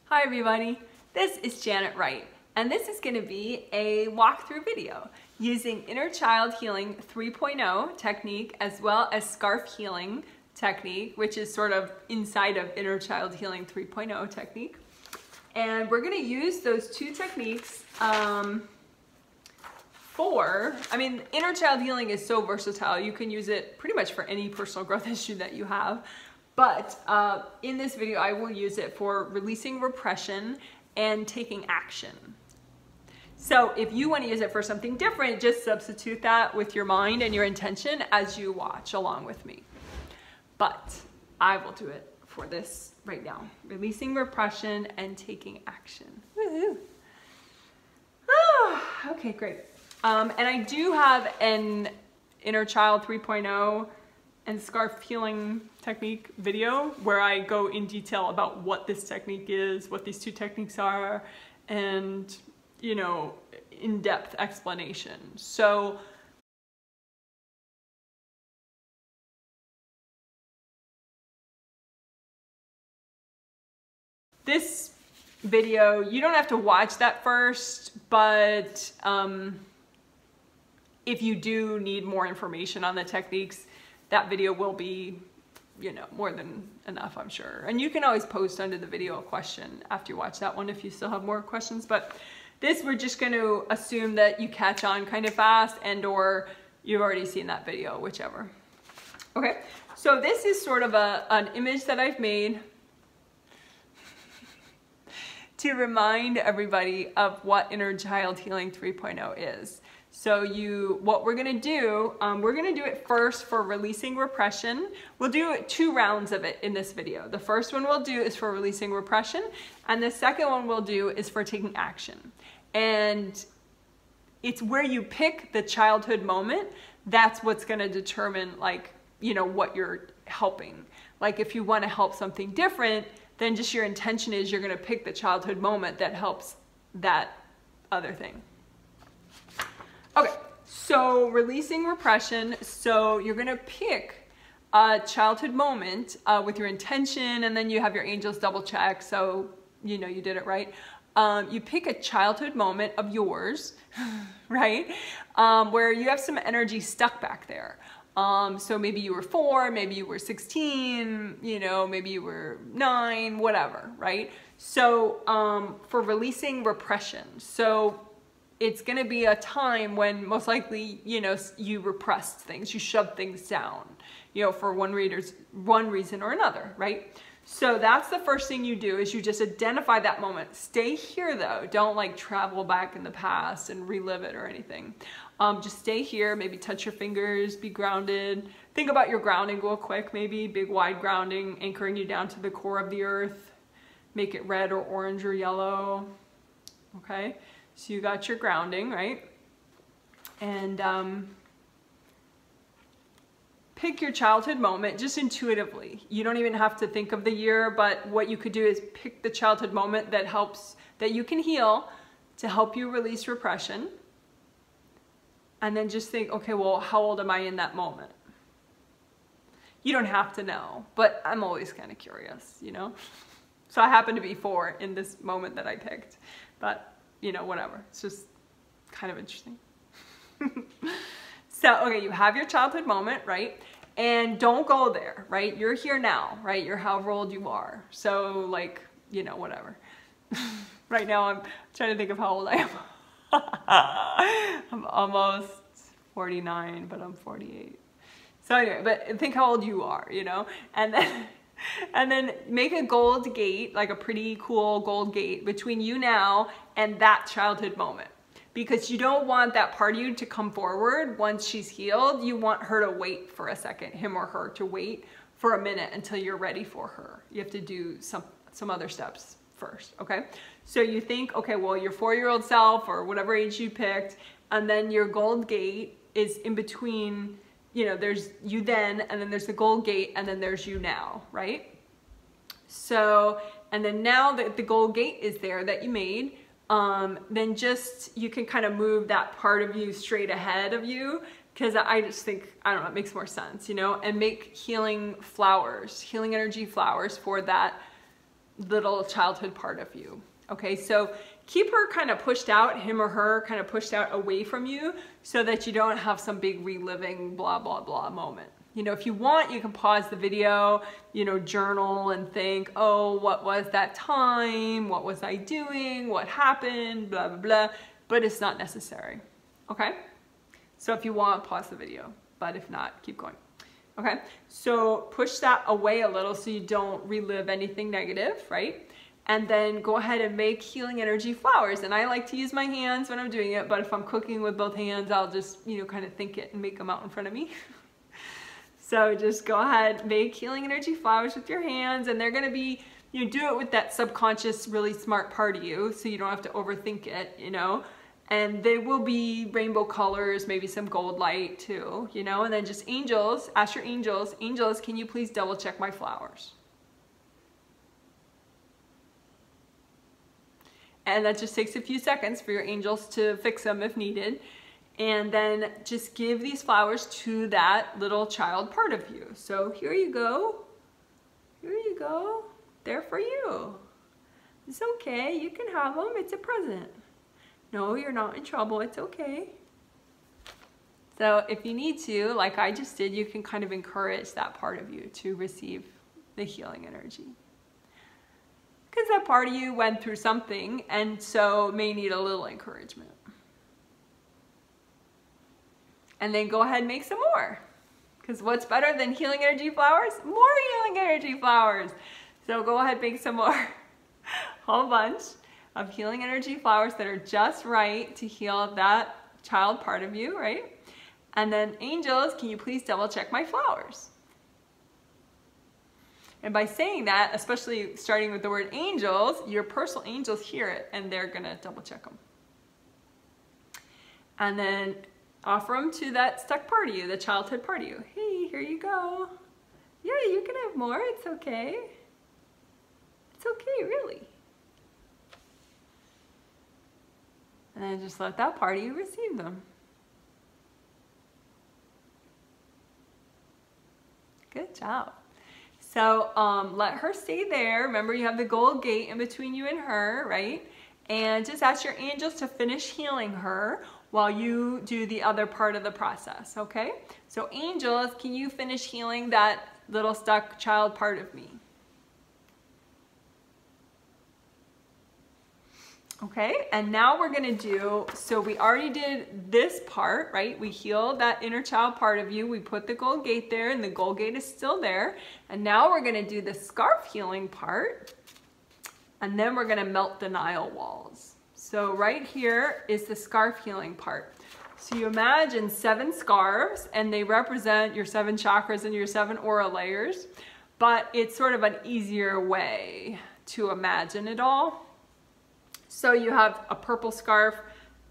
Hi everybody, this is Janet Wright, and this is going to be a walkthrough video using Inner Child Healing 3.0 technique as well as Scarf Healing technique, which is sort of inside of Inner Child Healing 3.0 technique. And we're going to use those two techniques Inner Child Healing is so versatile. You can use it pretty much for any personal growth issue that you have. But in this video, I will use it for releasing repression and taking action. So if you want to use it for something different, just substitute that with your mind and your intention as you watch along with me. But I will do it for this right now. Releasing repression and taking action. Woohoo! Okay, great. And I do have an Inner Child 3.0 and Scarf Healing technique video where I go in detail about what this technique is, what these two techniques are, and, you know, in-depth explanation. So this video, you don't have to watch that first, but if you do need more information on the techniques, that video will be, you know, more than enough, I'm sure. And you can always post under the video a question after you watch that one if you still have more questions. But this, we're just going to assume that you catch on kind of fast and or you've already seen that video, whichever. Okay, so this is sort of an image that I've made to remind everybody of what Inner Child Healing 3.0 is. So what we're gonna do it first for releasing repression. We'll do 2 rounds of it in this video. The first one we'll do is for releasing repression, and the second one we'll do is for taking action. And it's where you pick the childhood moment. That's what's gonna determine, like, you know, what you're helping. Like if you wanna help something different, then just your intention is you're gonna pick the childhood moment that helps that other thing. Okay, so releasing repression, so you're gonna pick a childhood moment with your intention, and then you have your angels double check, so you know you did it right. You pick a childhood moment of yours, right, where you have some energy stuck back there. So maybe you were 4, maybe you were 16, you know, maybe you were 9, whatever, right? So for releasing repression, so it's going to be a time when most likely, you know, you repressed things, you shoved things down, you know, for one reason or another, right? So that's the first thing you do, is you just identify that moment. Stay here though. Don't like travel back in the past and relive it or anything. Just stay here, maybe touch your fingers, be grounded. Think about your grounding real quick, maybe big wide grounding, anchoring you down to the core of the earth. Make it red or orange or yellow, okay? So you got your grounding, right? And pick your childhood moment just intuitively. You don't even have to think of the year, but what you could do is pick the childhood moment that you can heal to help you release repression. And then just think, okay, well, how old am I in that moment? You don't have to know, but I'm always kind of curious, you know? So I happen to be 4 in this moment that I picked, but you know, whatever. It's just kind of interesting. So, okay, you have your childhood moment, right? And don't go there, right? You're here now, right? You're however old you are. So, like, you know, whatever. Right now, I'm trying to think of how old I am. I'm almost 49, but I'm 48. So anyway, but think how old you are, you know? And then make a gold gate, like a pretty cool gold gate between you now and that childhood moment. Because you don't want that part of you to come forward once she's healed. You want her to wait for a second, him or her to wait for a minute until you're ready for her. You have to do some other steps first, okay? So you think, okay, well, your 4-year-old self or whatever age you picked, and then your gold gate is in between. You know, there's you then, and then there's the gold gate, and then there's you now, right? So, and then now that the gold gate is there that you made, then just, you can kind of move that part of you straight ahead of you, because I just think, I don't know, it makes more sense, you know, and make healing flowers, healing energy flowers for that little childhood part of you. Okay, so keep her kind of pushed out, him or her kind of pushed out away from you, so that you don't have some big reliving blah, blah, blah moment. You know, if you want, you can pause the video, you know, journal and think, oh, what was that time? What was I doing? What happened? Blah, blah, blah. But it's not necessary. Okay? So if you want, pause the video. But if not, keep going. Okay? So push that away a little so you don't relive anything negative, right? And then go ahead and make healing energy flowers. And I like to use my hands when I'm doing it, but if I'm cooking with both hands, I'll just, you know, kind of think it and make them out in front of me. So just go ahead, make healing energy flowers with your hands, and they're gonna be, you do it with that subconscious, really smart part of you, so you don't have to overthink it, you know? And they will be rainbow colors, maybe some gold light too, you know? And then just angels, ask your angels, angels, can you please double check my flowers? And that just takes a few seconds for your angels to fix them if needed. And then just give these flowers to that little child part of you. So here you go. Here you go. They're for you. It's okay. You can have them. It's a present. No, you're not in trouble. It's okay. So if you need to, like I just did, you can kind of encourage that part of you to receive the healing energy. Because that part of you went through something and so may need a little encouragement. And then go ahead and make some more. Because what's better than healing energy flowers? More healing energy flowers. So go ahead and make some more. Whole bunch of healing energy flowers that are just right to heal that child part of you, right? And then angels, can you please double check my flowers? And by saying that, especially starting with the word angels, your personal angels hear it and they're gonna double check them. And then offer them to that stuck part of you, the childhood part of you. Hey, here you go. Yeah, you can have more, it's okay. It's okay, really. And then just let that part of you receive them. Good job. So let her stay there. Remember, you have the gold gate in between you and her, right? And just ask your angels to finish healing her while you do the other part of the process, okay? So angels, can you finish healing that little stuck child part of me? Okay, and now we're gonna do, so we already did this part, right? We healed that inner child part of you. We put the gold gate there and the gold gate is still there. And now we're gonna do the scarf healing part. And then we're gonna melt denial walls. So right here is the scarf healing part. So you imagine 7 scarves and they represent your 7 chakras and your 7 aura layers, but it's sort of an easier way to imagine it all. So you have a purple scarf,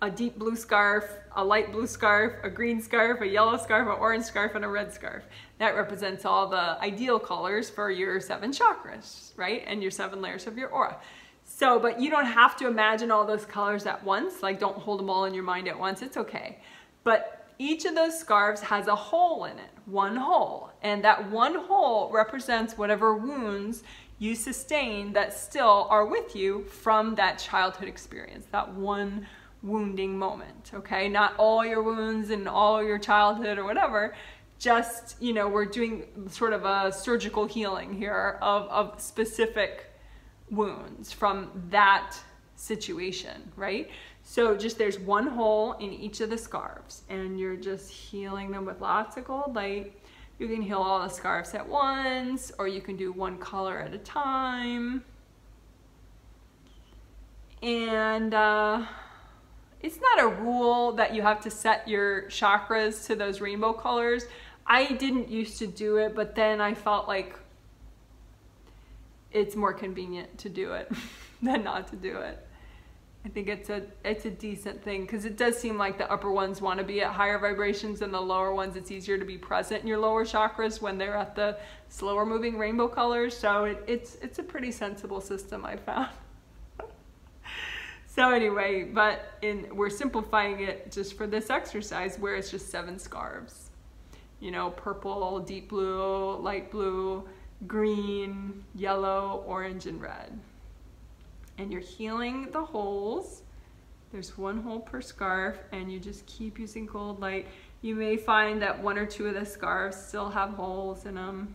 a deep blue scarf, a light blue scarf, a green scarf, a yellow scarf, an orange scarf, and a red scarf. That represents all the ideal colors for your 7 chakras, right? And your 7 layers of your aura. So, but you don't have to imagine all those colors at once. Like, don't hold them all in your mind at once. It's okay. But each of those scarves has a hole in it, one hole. And that one hole represents whatever wounds you sustain that still are with you from that childhood experience, that one wounding moment, okay? Not all your wounds and all your childhood or whatever, just, you know, we're doing sort of a surgical healing here of specific wounds from that situation, right? So just there's one hole in each of the scarves and you're just healing them with lots of gold light. You can heal all the scarves at once, or you can do one color at a time. And it's not a rule that you have to set your chakras to those rainbow colors. I didn't used to do it, but then I felt like it's more convenient to do it than not to do it. I think it's a decent thing because it does seem like the upper ones want to be at higher vibrations and the lower ones, it's easier to be present in your lower chakras when they're at the slower moving rainbow colors. So it's a pretty sensible system, I found. So anyway, but we're simplifying it just for this exercise where it's just 7 scarves. You know, purple, deep blue, light blue, green, yellow, orange, and red. And you're healing the holes. There's one hole per scarf, and you just keep using gold light. You may find that one or two of the scarves still have holes in them.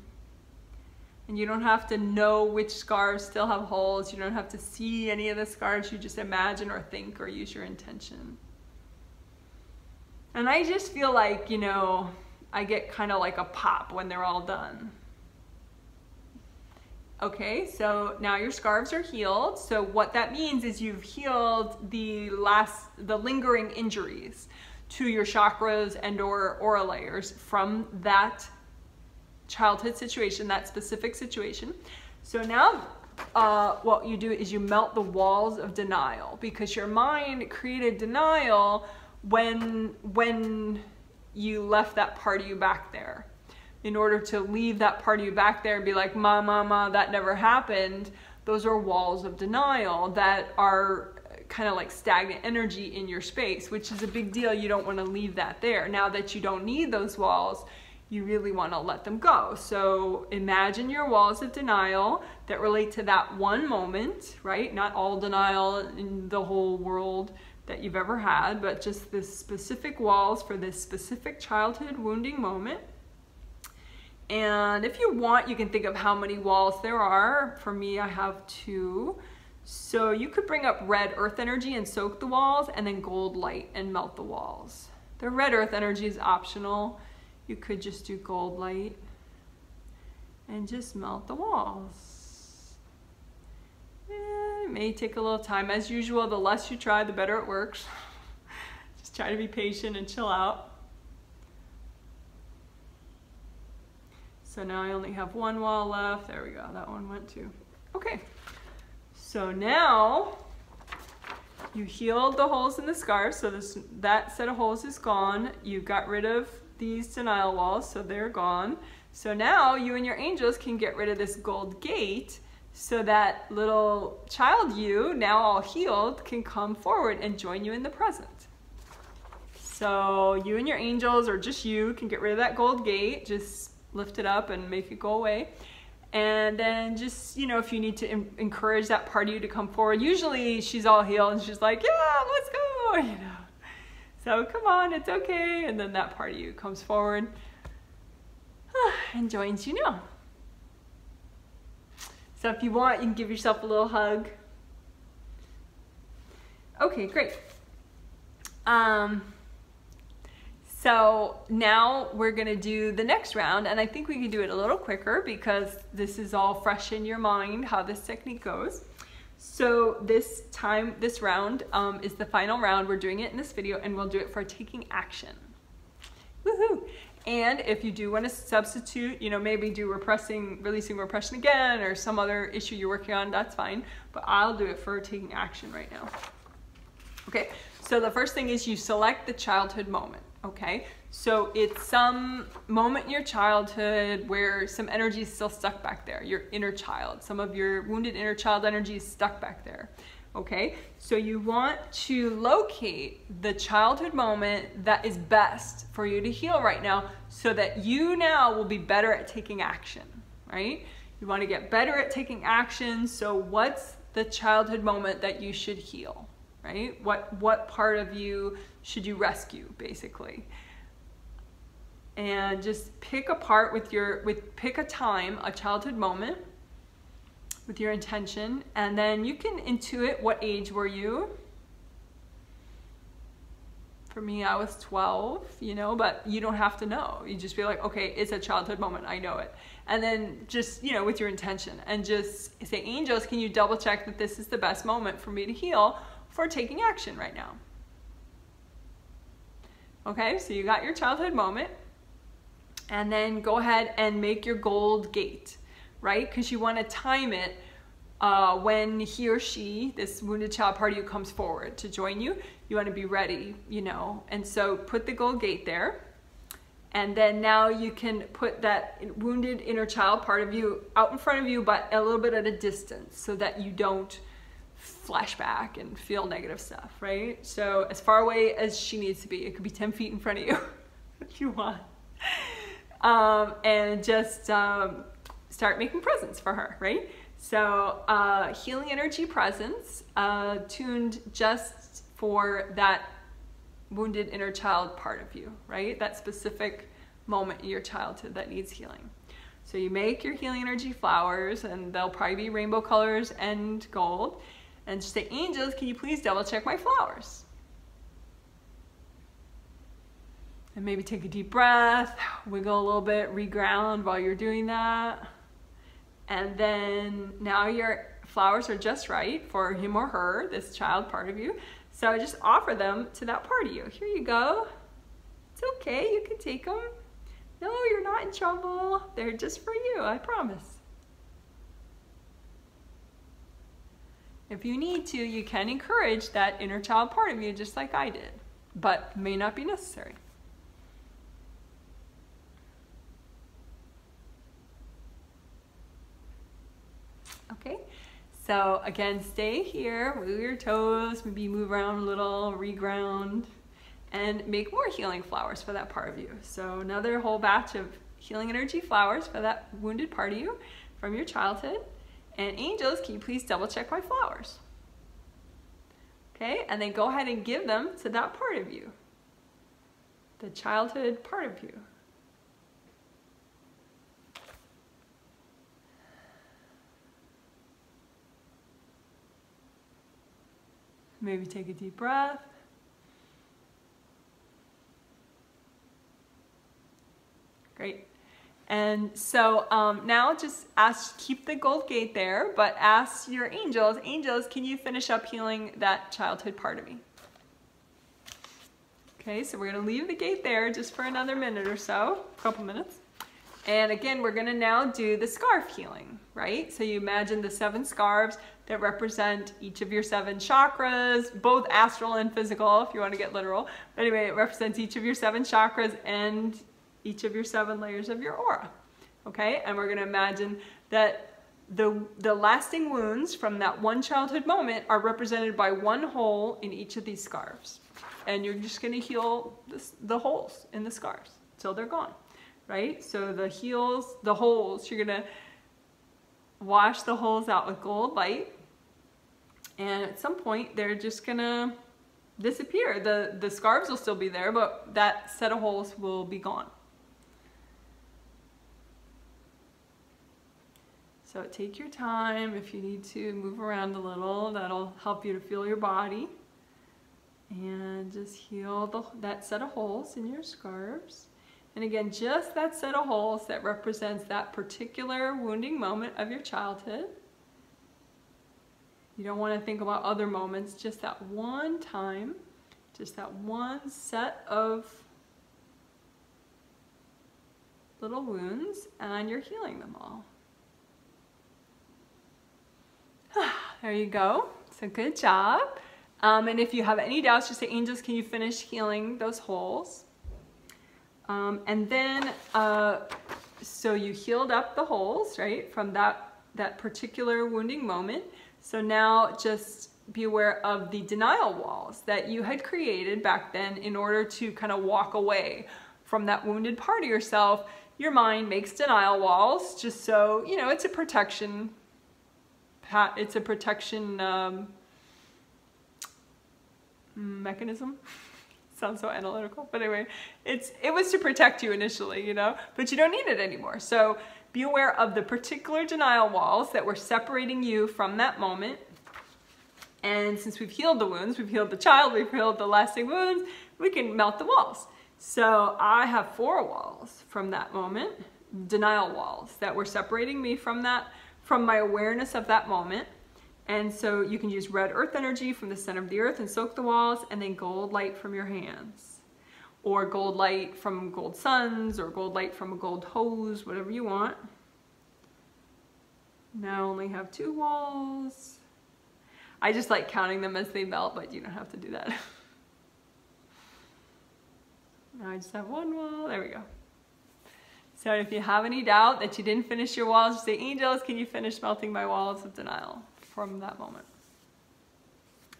And you don't have to know which scarves still have holes. You don't have to see any of the scarves. You just imagine or think or use your intention. And I just feel like, you know, I get kind of like a pop when they're all done. Okay, so now your scarves are healed. So what that means is you've healed the lingering injuries to your chakras and or aura layers from that childhood situation, that specific situation. So now what you do is you melt the walls of denial, because your mind created denial when you left that part of you back there. In order to leave that part of you back there and be like, ma, that never happened, those are walls of denial that are kind of like stagnant energy in your space, which is a big deal. You don't want to leave that there. Now that you don't need those walls, you really want to let them go. So imagine your walls of denial that relate to that one moment, right? Not all denial in the whole world that you've ever had, but just the specific walls for this specific childhood wounding moment. And if you want, you can think of how many walls there are. For me, I have 2. So you could bring up red earth energy and soak the walls, and then gold light and melt the walls. The red earth energy is optional. You could just do gold light and just melt the walls. It may take a little time. As usual, the less you try, the better it works. Just try to be patient and chill out. So now I only have one wall left. There we go, that one went too. Okay, so now you healed the holes in the scarf, so that set of holes is gone. You got rid of these denial walls, so they're gone. So now you and your angels can get rid of this gold gate, so that little child you, now all healed, can come forward and join you in the present. So you and your angels, or just you, can get rid of that gold gate. Just lift it up and make it go away. And then just, you know, if you need to encourage that part of you to come forward, usually she's all healed and she's like, yeah, let's go, you know. So come on, it's okay. And then that part of you comes forward and joins you now. So if you want, you can give yourself a little hug. Okay, great. So now we're gonna do the next round, and I think we can do it a little quicker because this is all fresh in your mind, how this technique goes. So this round is the final round. We're doing it in this video, and we'll do it for taking action. Woohoo! And if you do want to substitute, you know, maybe do releasing repression again, or some other issue you're working on, that's fine. But I'll do it for taking action right now. Okay, so the first thing is you select the childhood moment. Okay, so it's some moment in your childhood where some energy is still stuck back there, your inner child. Some of your wounded inner child energy is stuck back there. Okay, so you want to locate the childhood moment that is best for you to heal right now, so that you now will be better at taking action, right? You want to get better at taking action. So what's the childhood moment that you should heal? Right? What part of you should you rescue, basically? And just pick a part pick a time, a childhood moment with your intention, and then you can intuit what age were you. For me, I was 12, you know, but you don't have to know. You just be like, okay, it's a childhood moment, I know it. And then just, you know, with your intention, and just say, angels, can you double check that this is the best moment for me to heal for taking action right now? Okay, so you got your childhood moment, and then go ahead and make your gold gate, right? Because you want to time it when he or she, this wounded child part of you, comes forward to join you. You want to be ready, you know, and so put the gold gate there. And then now you can put that wounded inner child part of you out in front of you, but a little bit at a distance, so that you don't flashback and feel negative stuff, right? So as far away as she needs to be. It could be 10 feet in front of you if you want. And just start making presents for her, right? So healing energy presents tuned just for that wounded inner child part of you, right? That specific moment in your childhood that needs healing. So you make your healing energy flowers, and they'll probably be rainbow colors and gold. And just say, angels, can you please double check my flowers? And maybe take a deep breath, wiggle a little bit, reground while you're doing that. And then now your flowers are just right for him or her, this child part of you. So just offer them to that part of you. Here you go. It's okay, you can take them. No, you're not in trouble. They're just for you, I promise. If you need to, you can encourage that inner child part of you just like I did, but may not be necessary. Okay, so again, stay here, wiggle your toes, maybe move around a little, reground, and make more healing flowers for that part of you. So another whole batch of healing energy flowers for that wounded part of you from your childhood. And angels, can you please double check my flowers? Okay, and then go ahead and give them to that part of you, the childhood part of you. Maybe take a deep breath. Great. And so now just keep the gold gate there, but ask your angels, angels, can you finish up healing that childhood part of me? Okay, so we're gonna leave the gate there just for another minute or so, a couple minutes. And again, we're gonna now do the scarf healing, right? So you imagine the 7 scarves that represent each of your 7 chakras, both astral and physical, if you want to get literal. But anyway, it represents each of your 7 chakras and each of your 7 layers of your aura, okay? And we're gonna imagine that the lasting wounds from that one childhood moment are represented by one hole in each of these scarves. And you're just gonna heal the holes in the scarves till they're gone, right? So the holes, you're gonna wash the holes out with gold light, and at some point they're just gonna disappear. The scarves will still be there, but that set of holes will be gone. So take your time. If you need to move around a little, that'll help you to feel your body. And just heal that set of holes in your scarves. And again, just that set of holes that represents that particular wounding moment of your childhood. You don't want to think about other moments, just that one time, just that one set of little wounds, and you're healing them all. There you go. So good job. And if you have any doubts, just say, angels, can you finish healing those holes? And then, so you healed up the holes, right, from that particular wounding moment. So now just be aware of the denial walls that you had created back then in order to kind of walk away from that wounded part of yourself. Your mind makes denial walls just so, you know, it's a protection. It's a protection mechanism. Sounds so analytical, but anyway, it was to protect you initially, you know, but you don't need it anymore. So be aware of the particular denial walls that were separating you from that moment. And since we've healed the wounds, we've healed the child, we've healed the lasting wounds, we can melt the walls. So I have 4 walls from that moment, denial walls that were separating me from my awareness of that moment. And so you can use red earth energy from the center of the earth and soak the walls, and then gold light from your hands, or gold light from gold suns, or gold light from a gold hose, whatever you want. Now I only have 2 walls. I just like counting them as they melt, but you don't have to do that. Now I just have 1 wall. There we go. So if you have any doubt that you didn't finish your walls, just say, angels, can you finish melting my walls of denial from that moment?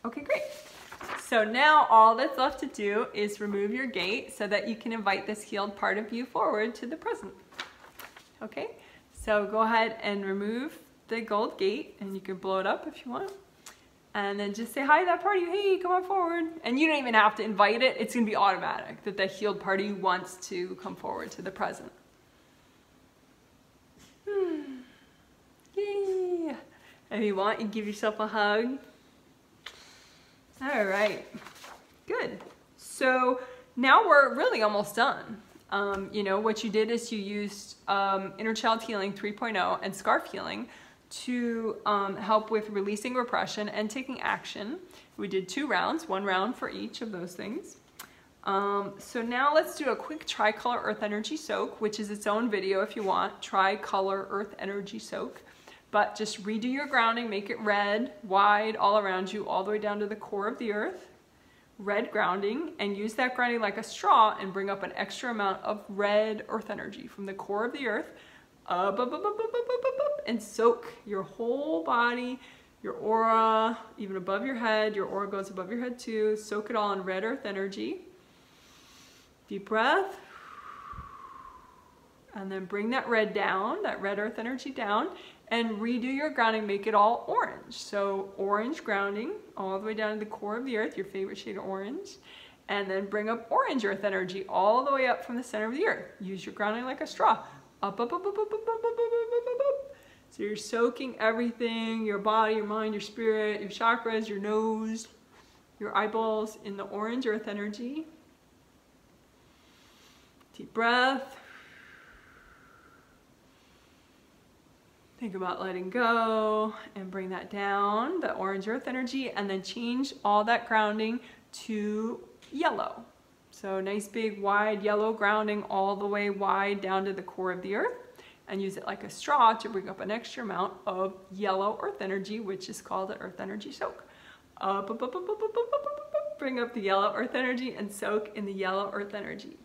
Okay, great. So now all that's left to do is remove your gate so that you can invite this healed part of you forward to the present. Okay, So go ahead and remove the gold gate, and you can blow it up if you want. And then just say hi to that party. Hey, come on forward. And you don't even have to invite it. It's going to be automatic that the healed party wants to come forward to the present. Yay. If you want, you give yourself a hug. All right. Good. So now we're really almost done. You know, what you did is you used Inner Child Healing 3.0 and Scarf Healing to help with releasing repression and taking action. We did 2 rounds, 1 round for each of those things. So now let's do a quick Tricolor Earth Energy Soak, which is its own video if you want, Tricolor Earth Energy Soak. But just redo your grounding, make it red, wide, all around you, all the way down to the core of the earth. Red grounding, and use that grounding like a straw and bring up an extra amount of red earth energy from the core of the earth up, and soak your whole body, your aura, even above your head. Your aura goes above your head too. Soak it all in red earth energy. Deep breath. And then bring that red down, that red earth energy down, and redo your grounding, make it all orange. So orange grounding all the way down to the core of the earth, your favorite shade of orange. And then bring up orange earth energy all the way up from the center of the earth. Use your grounding like a straw. Up, up, up, up, up, up, up, up, up, up, up. So you're soaking everything, your body, your mind, your spirit, your chakras, your nose, your eyeballs in the orange earth energy. Deep breath. Think about letting go and bring that down, the orange earth energy, and then change all that grounding to yellow. So nice big wide yellow grounding all the way wide down to the core of the earth, and use it like a straw to bring up an extra amount of yellow earth energy, which is called an earth energy soak. Up, up, up, up, up, up, up, up, up, bring up the yellow earth energy and soak in the yellow earth energy.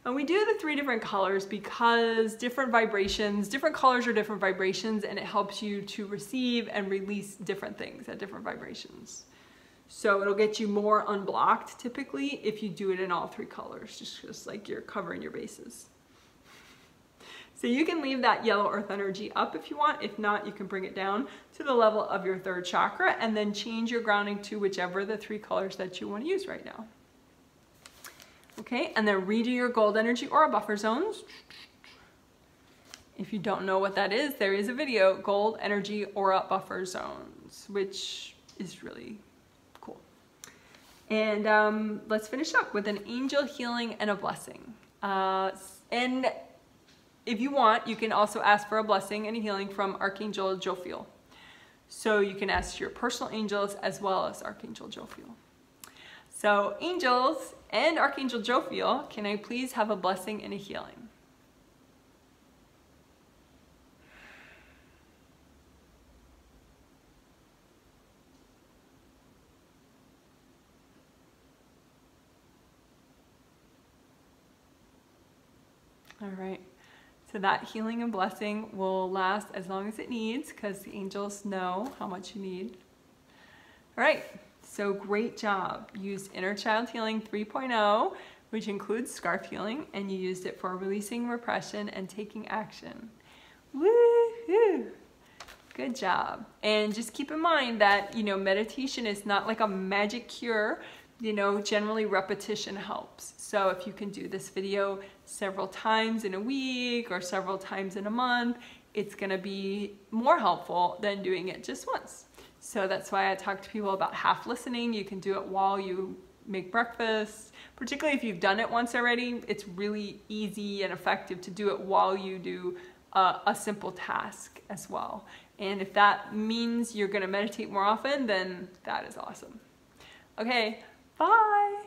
And we do the 3 different colors because different vibrations, different colors are different vibrations, and it helps you to receive and release different things at different vibrations. So it'll get you more unblocked typically if you do it in all 3 colors, just like you're covering your bases. So you can leave that yellow earth energy up if you want. If not, you can bring it down to the level of your 3rd chakra and then change your grounding to whichever the 3 colors that you want to use right now. Okay, and then redo your gold energy aura buffer zones. If you don't know what that is, there is a video, Gold Energy Aura Buffer Zones, which is really cool. And let's finish up with an angel healing and a blessing. And if you want, you can also ask for a blessing and a healing from Archangel Jophiel. So you can ask your personal angels as well as Archangel Jophiel. So angels and Archangel Jophiel, can I please have a blessing and a healing? All right, so that healing and blessing will last as long as it needs because the angels know how much you need. All right. So great job. You used Inner Child Healing 3.0, which includes Scarf Healing, and you used it for releasing repression and taking action. Woohoo! Good job. And just keep in mind that, you know, meditation is not like a magic cure. You know, generally repetition helps. So if you can do this video several times in a week or several times in a month, it's going to be more helpful than doing it just once. So that's why I talk to people about half listening. You can do it while you make breakfast. Particularly if you've done it once already, it's really easy and effective to do it while you do a simple task as well. And if that means you're going to meditate more often, then that is awesome. Okay, bye.